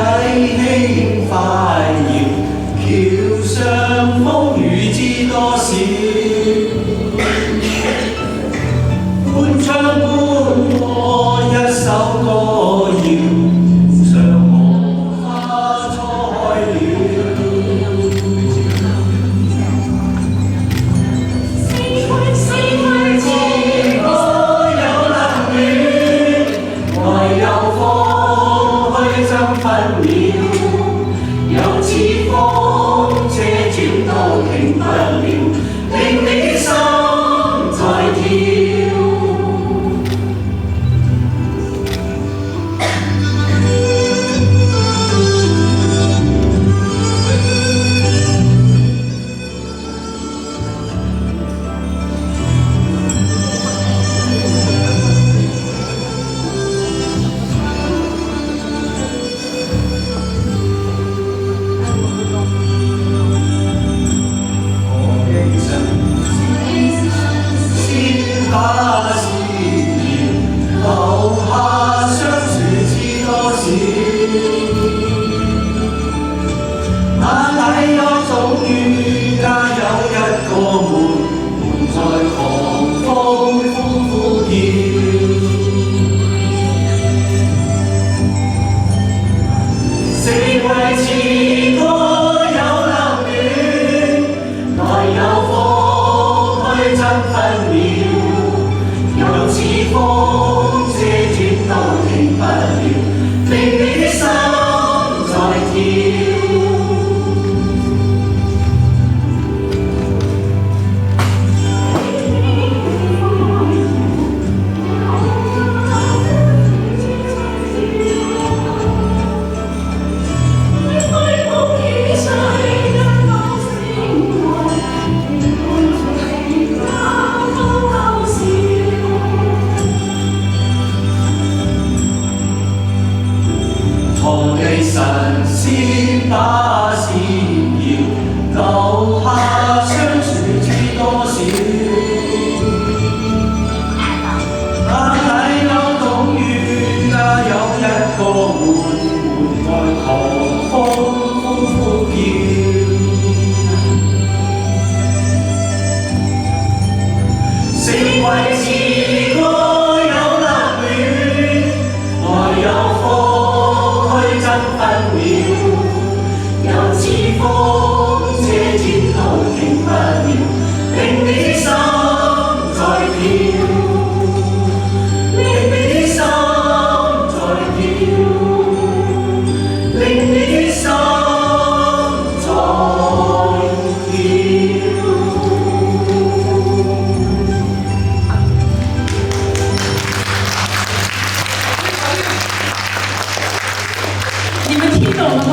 輕快搖，橋上風雨知多少。半唱半和一首歌謠，上荷花初開了。四季歌有冷暖，來有風去爭分秒，有似風車轉都停不了，令你心在跳。神仙把線搖，留下相處知多少。但係有懂雨家有一個門，門外狂風呼叫。四季之歌有冷暖，來有風。分秒，有似風車轉都停不了，令你心在跳，令你心在跳，令你心在跳。你们听懂了吗？